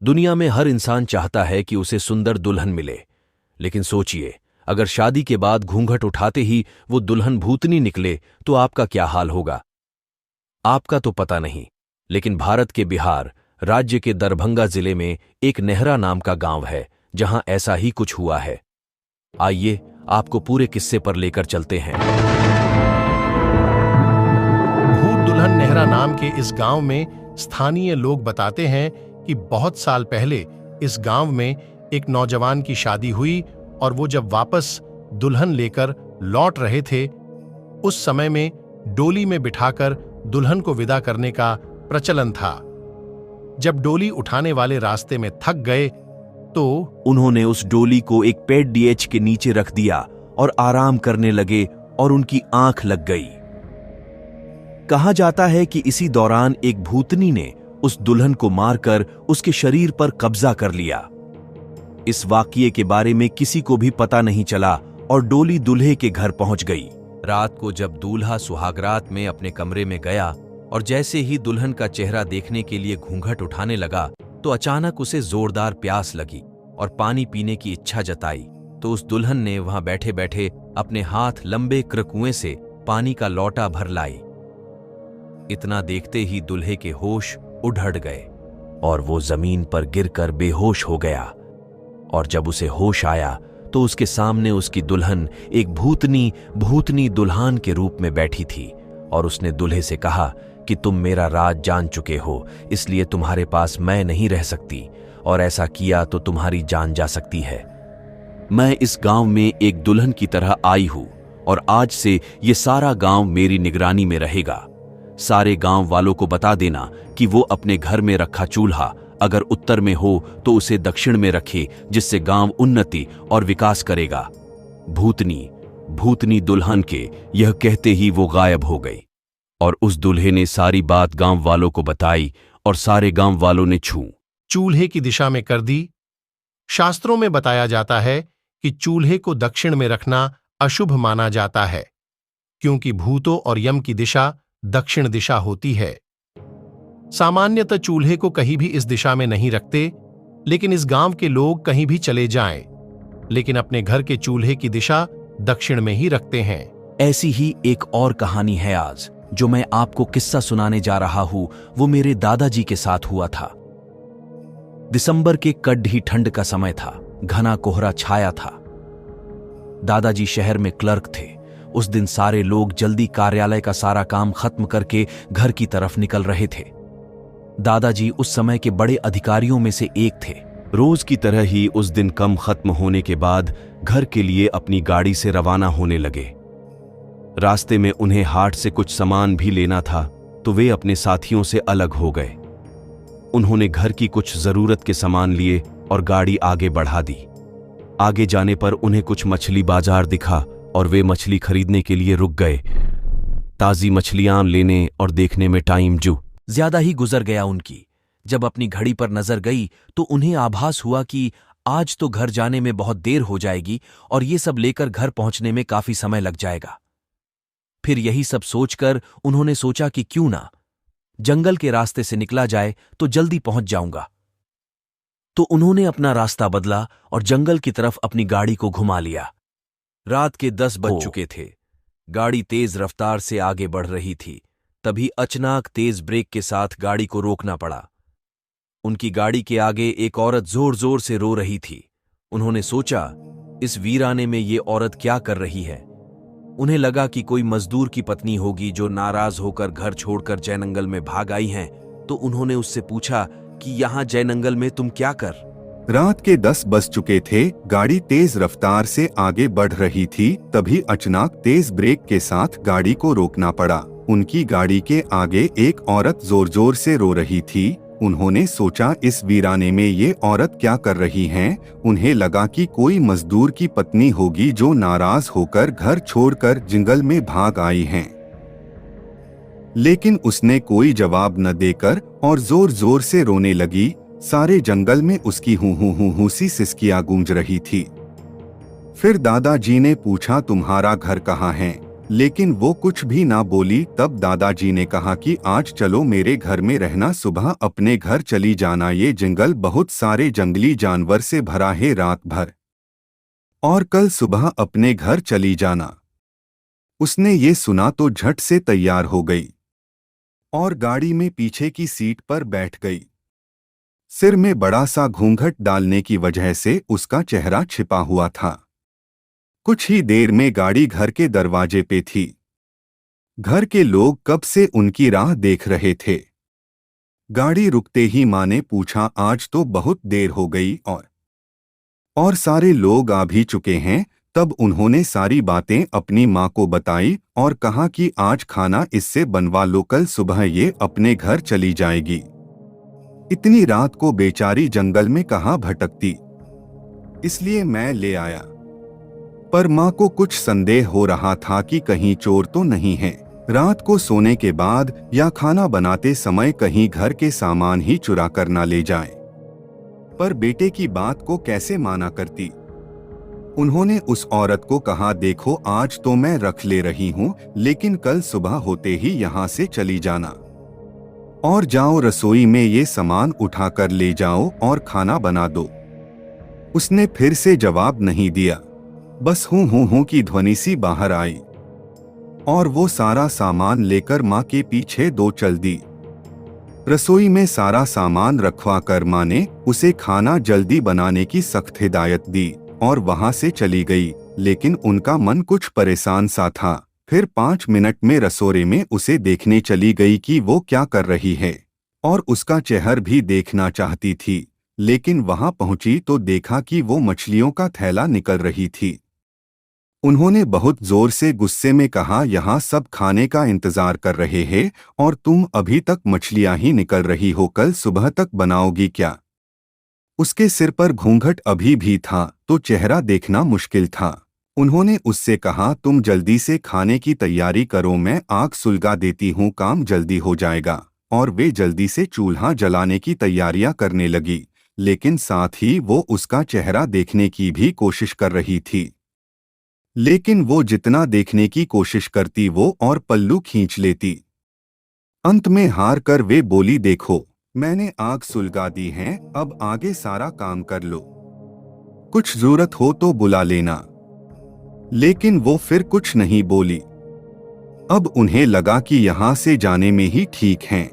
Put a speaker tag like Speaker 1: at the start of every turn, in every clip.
Speaker 1: दुनिया में हर इंसान चाहता है कि उसे सुंदर दुल्हन मिले, लेकिन सोचिए, अगर शादी के बाद घूंघट उठाते ही वो दुल्हन भूतनी निकले तो आपका क्या हाल होगा। आपका तो पता नहीं, लेकिन भारत के बिहार राज्य के दरभंगा जिले में एक नेहरा नाम का गांव है जहां ऐसा ही कुछ हुआ है। आइए आपको पूरे किस्से पर लेकर चलते हैं।
Speaker 2: भूत दुल्हन नेहरा नाम के इस गांव में स्थानीय लोग बताते हैं कि बहुत साल पहले इस गांव में एक नौजवान की शादी हुई और वो जब वापस दुल्हन लेकर लौट रहे थे, उस समय में डोली में बिठाकर दुल्हन को विदा करने का प्रचलन था। जब डोली उठाने वाले रास्ते में थक गए तो
Speaker 1: उन्होंने उस डोली को एक पेड़ डीएच के नीचे रख दिया और आराम करने लगे और उनकी आंख लग गई। कहा जाता है कि इसी दौरान एक भूतनी ने उस दुल्हन को मारकर उसके शरीर पर कब्जा कर लिया। इस वाकये के बारे में किसी को भी पता नहीं चला और डोली दूल्हे के घर पहुंच गई। रात को जब दूल्हा सुहागरात में अपने कमरे में गया और जैसे ही दुल्हन का चेहरा देखने के लिए घूंघट उठाने लगा तो अचानक उसे जोरदार प्यास लगी और पानी पीने की इच्छा जताई। तो उस दुल्हन ने वहां बैठे बैठे अपने हाथ लंबे कुएं से पानी का लोटा भर लाई। इतना देखते ही दूल्हे के होश उड़ गए और वो जमीन पर गिरकर बेहोश हो गया। और जब उसे होश आया तो उसके सामने उसकी दुल्हन एक भूतनी दुल्हन के रूप में बैठी थी और उसने दूल्हे से कहा कि तुम मेरा राज जान चुके हो, इसलिए तुम्हारे पास मैं नहीं रह सकती और ऐसा किया तो तुम्हारी जान जा सकती है। मैं इस गांव में एक दुल्हन की तरह आई हूं और आज से ये सारा गांव मेरी निगरानी में रहेगा। सारे गांव वालों को बता देना कि वो अपने घर में रखा चूल्हा अगर उत्तर में हो तो उसे दक्षिण में रखे, जिससे गांव उन्नति और विकास करेगा। भूतनी दुल्हन के यह कहते ही वो गायब हो गई और उस दूल्हे ने सारी बात गांव वालों को बताई और सारे गांव वालों ने
Speaker 2: चूल्हे की दिशा में कर दी। शास्त्रों में बताया जाता है कि चूल्हे को दक्षिण में रखना अशुभ माना जाता है, क्योंकि भूतों और यम की दिशा दक्षिण दिशा होती है। सामान्यतः चूल्हे को कहीं भी इस दिशा में नहीं रखते, लेकिन इस गांव के लोग कहीं भी चले जाएं, लेकिन अपने घर के चूल्हे की दिशा दक्षिण में ही रखते हैं।
Speaker 1: ऐसी ही एक और कहानी है आज जो मैं आपको किस्सा सुनाने जा रहा हूं। वो मेरे दादाजी के साथ हुआ था। दिसंबर के कड़वी ठंड का समय था, घना कोहरा छाया था। दादाजी शहर में क्लर्क थे। उस दिन सारे लोग जल्दी कार्यालय का सारा काम खत्म करके घर की तरफ निकल रहे थे। दादाजी उस समय के बड़े अधिकारियों में से एक थे। रोज की तरह ही उस दिन काम खत्म होने के बाद घर के लिए अपनी गाड़ी से रवाना होने लगे। रास्ते में उन्हें हाट से कुछ सामान भी लेना था, तो वे अपने साथियों से अलग हो गए। उन्होंने घर की कुछ जरूरत के सामान लिए और गाड़ी आगे बढ़ा दी। आगे जाने पर उन्हें कुछ मछली बाजार दिखा और वे मछली खरीदने के लिए रुक गए। ताजी मछलियां लेने और देखने में टाइम ज्यादा ही गुजर गया उनकी। जब अपनी घड़ी पर नजर गई तो उन्हें आभास हुआ कि आज तो घर जाने में बहुत देर हो जाएगी और ये सब लेकर घर पहुंचने में काफी समय लग जाएगा। फिर यही सब सोचकर उन्होंने सोचा कि क्यों ना जंगल के रास्ते से निकला जाए तो जल्दी पहुंच जाऊंगा। तो उन्होंने अपना रास्ता बदला और जंगल की तरफ अपनी गाड़ी को घुमा लिया। रात के 10 बज चुके थे। गाड़ी तेज रफ्तार से आगे बढ़ रही थी। तभी अचानक तेज ब्रेक के साथ गाड़ी को रोकना पड़ा। उनकी गाड़ी के आगे एक औरत जोर जोर से रो रही थी। उन्होंने सोचा, इस वीराने में ये औरत क्या कर रही है। उन्हें लगा कि कोई मजदूर की पत्नी होगी जो नाराज होकर घर छोड़कर जयनंगल में भाग आई हैं। तो उन्होंने उससे पूछा कि यहाँ जयनंगल में तुम क्या कर।
Speaker 3: रात के 10 बज चुके थे। गाड़ी तेज रफ्तार से आगे बढ़ रही थी। तभी अचानक तेज ब्रेक के साथ गाड़ी को रोकना पड़ा। उनकी गाड़ी के आगे एक औरत जोर जोर से रो रही थी। उन्होंने सोचा, इस वीराने में ये औरत क्या कर रही हैं। उन्हें लगा कि कोई मजदूर की पत्नी होगी जो नाराज होकर घर छोड़कर जंगल में भाग आई हैं। लेकिन उसने कोई जवाब न देकर और जोर जोर से रोने लगी। सारे जंगल में उसकी हूँ सी सिसकियां गूंज रही थी। फिर दादाजी ने पूछा, तुम्हारा घर कहाँ है। लेकिन वो कुछ भी ना बोली। तब दादाजी ने कहा कि आज चलो मेरे घर में रहना, सुबह अपने घर चली जाना। ये जंगल बहुत सारे जंगली जानवर से भरा है रात भर, और कल सुबह अपने घर चली जाना। उसने ये सुना तो झट से तैयार हो गई और गाड़ी में पीछे की सीट पर बैठ गई। सिर में बड़ा सा घूंघट डालने की वजह से उसका चेहरा छिपा हुआ था। कुछ ही देर में गाड़ी घर के दरवाजे पे थी। घर के लोग कब से उनकी राह देख रहे थे। गाड़ी रुकते ही माँ ने पूछा, आज तो बहुत देर हो गई और सारे लोग आ भी चुके हैं। तब उन्होंने सारी बातें अपनी माँ को बताई और कहा कि आज खाना इससे बनवा लो, कल सुबह ये अपने घर चली जाएगी। इतनी रात को बेचारी जंगल में कहाँ भटकती, इसलिए मैं ले आया। पर माँ को कुछ संदेह हो रहा था कि कहीं चोर तो नहीं है, रात को सोने के बाद या खाना बनाते समय कहीं घर के सामान ही चुरा कर ना ले जाए। पर बेटे की बात को कैसे माना करती। उन्होंने उस औरत को कहा, देखो आज तो मैं रख ले रही हूँ, लेकिन कल सुबह होते ही यहाँ से चली जाना और जाओ रसोई में ये सामान उठाकर ले जाओ और खाना बना दो। उसने फिर से जवाब नहीं दिया, बस हूँ की ध्वनि सी बाहर आई और वो सारा सामान लेकर माँ के पीछे दो चल दी। रसोई में सारा सामान रखवा कर माँ ने उसे खाना जल्दी बनाने की सख्त हिदायत दी और वहां से चली गई। लेकिन उनका मन कुछ परेशान सा था। फिर 5 मिनट में रसोरे में उसे देखने चली गई कि वो क्या कर रही है और उसका चेहरा भी देखना चाहती थी। लेकिन वहां पहुंची तो देखा कि वो मछलियों का थैला निकल रही थी। उन्होंने बहुत जोर से गुस्से में कहा, यहाँ सब खाने का इंतजार कर रहे हैं और तुम अभी तक मछलियां ही निकल रही हो, कल सुबह तक बनाओगी क्या। उसके सिर पर घूंघट अभी भी था तो चेहरा देखना मुश्किल था। उन्होंने उससे कहा, तुम जल्दी से खाने की तैयारी करो, मैं आग सुलगा देती हूँ, काम जल्दी हो जाएगा। और वे जल्दी से चूल्हा जलाने की तैयारियां करने लगी, लेकिन साथ ही वो उसका चेहरा देखने की भी कोशिश कर रही थी। लेकिन वो जितना देखने की कोशिश करती वो और पल्लू खींच लेती। अंत में हार कर वे बोली, देखो मैंने आग सुलगा दी है, अब आगे सारा काम कर लो, कुछ जरूरत हो तो बुला लेना। लेकिन वो फिर कुछ नहीं बोली। अब उन्हें लगा कि यहाँ से जाने में ही ठीक है,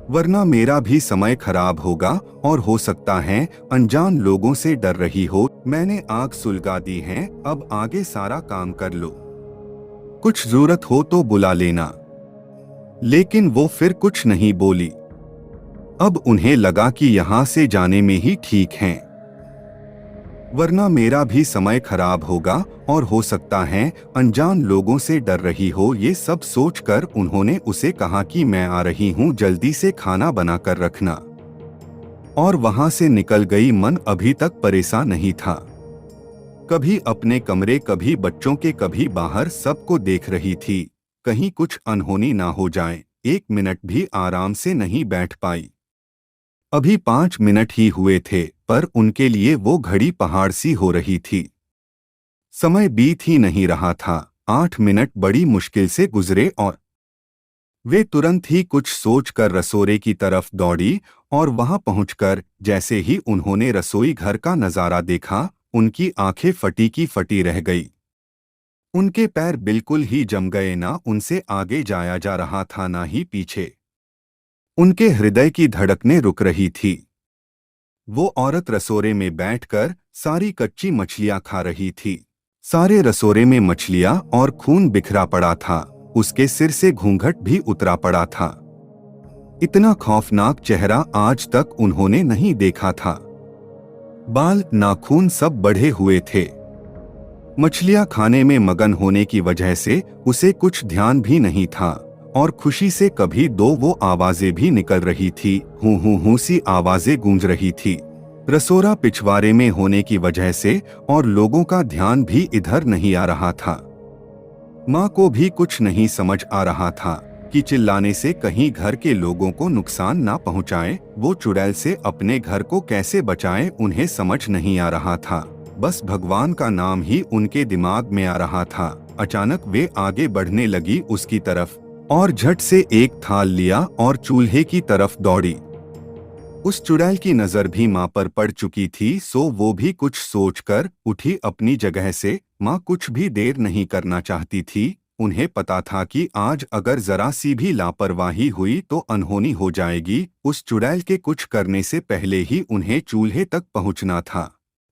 Speaker 3: वरना मेरा भी समय खराब होगा और हो सकता है अनजान लोगों से डर रही हो। मैंने आग सुलगा दी है, अब आगे सारा काम कर लो, कुछ जरूरत हो तो बुला लेना। लेकिन वो फिर कुछ नहीं बोली। अब उन्हें लगा कि यहाँ से जाने में ही ठीक है, वरना मेरा भी समय खराब होगा और हो सकता है अनजान लोगों से डर रही हो। ये सब सोचकर उन्होंने उसे कहा कि मैं आ रही हूँ, जल्दी से खाना बनाकर रखना। और वहां से निकल गई। मन अभी तक परेशान नहीं था, कभी अपने कमरे, कभी बच्चों के, कभी बाहर, सबको देख रही थी कहीं कुछ अनहोनी ना हो जाए। 1 मिनट भी आराम से नहीं बैठ पाई। अभी 5 मिनट ही हुए थे, पर उनके लिए वो घड़ी पहाड़ सी हो रही थी। समय बीत ही नहीं रहा था। 8 मिनट बड़ी मुश्किल से गुजरे और वे तुरंत ही कुछ सोचकर रसोरे की तरफ दौड़ी। और वहां पहुंचकर जैसे ही उन्होंने रसोई घर का नजारा देखा, उनकी आंखें फटी की फटी रह गई। उनके पैर बिल्कुल ही जम गए, ना उनसे आगे जाया जा रहा था ना ही पीछे। उनके हृदय की धड़कनें रुक रही थी। वो औरत रसोरे में बैठकर सारी कच्ची मछलियां खा रही थी। सारे रसोरे में मछलियां और खून बिखरा पड़ा था। उसके सिर से घूंघट भी उतरा पड़ा था। इतना खौफनाक चेहरा आज तक उन्होंने नहीं देखा था। बाल, नाखून सब बढ़े हुए थे। मछलियां खाने में मगन होने की वजह से उसे कुछ ध्यान भी नहीं था और खुशी से कभी दो वो आवाजें भी निकल रही थी, हूं सी आवाजें गूंज रही थी। रसोरा पिछवाड़े में होने की वजह से और लोगों का ध्यान भी इधर नहीं आ रहा था। माँ को भी कुछ नहीं समझ आ रहा था कि चिल्लाने से कहीं घर के लोगों को नुकसान ना पहुँचाए। वो चुड़ैल से अपने घर को कैसे बचाए, उन्हें समझ नहीं आ रहा था। बस भगवान का नाम ही उनके दिमाग में आ रहा था। अचानक वे आगे बढ़ने लगी उसकी तरफ और झट से एक थाल लिया और चूल्हे की तरफ दौड़ी। उस चुड़ैल की नजर भी माँ पर पड़ चुकी थी, सो वो भी कुछ सोचकर उठी अपनी जगह से। माँ कुछ भी देर नहीं करना चाहती थी। उन्हें पता था कि आज अगर जरा सी भी लापरवाही हुई तो अनहोनी हो जाएगी। उस चुड़ैल के कुछ करने से पहले ही उन्हें चूल्हे तक पहुंचना था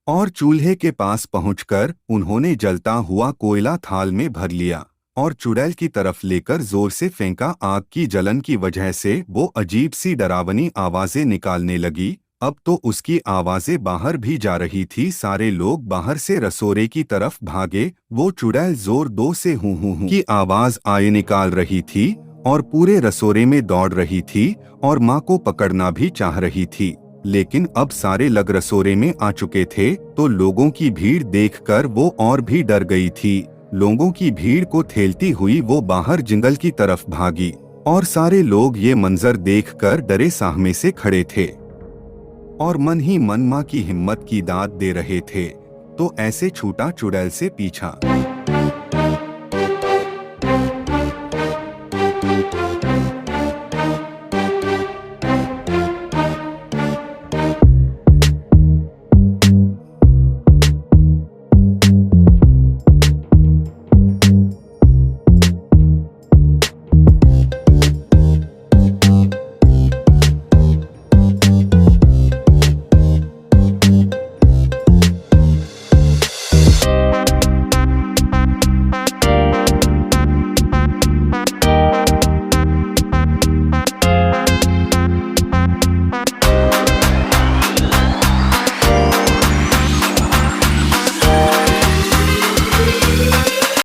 Speaker 3: और चूल्हे के पास पहुंचकर उन्होंने जलता हुआ कोयला थाल में भर लिया और चुड़ैल की तरफ लेकर जोर से फेंका। आग की जलन की वजह से वो अजीब सी डरावनी आवाजें निकालने लगी। अब तो उसकी आवाजें बाहर भी जा रही थी। सारे लोग बाहर से रसोरे की तरफ भागे। वो चुड़ैल जोर दो से हूँ की आवाज आए निकाल रही थी और पूरे रसोरे में दौड़ रही थी और माँ को पकड़ना भी चाह रही थी। लेकिन अब सारे लग रसोरे में आ चुके थे तो लोगों की भीड़ देखकर वो और भी डर गई थी। लोगों की भीड़ को ठेलती हुई वो बाहर जंगल की तरफ भागी और सारे लोग ये मंजर देखकर डरे सहमे से खड़े थे और मन ही मन माँ की हिम्मत की दाद दे रहे थे। तो ऐसे छूटा चुड़ैल से पीछा।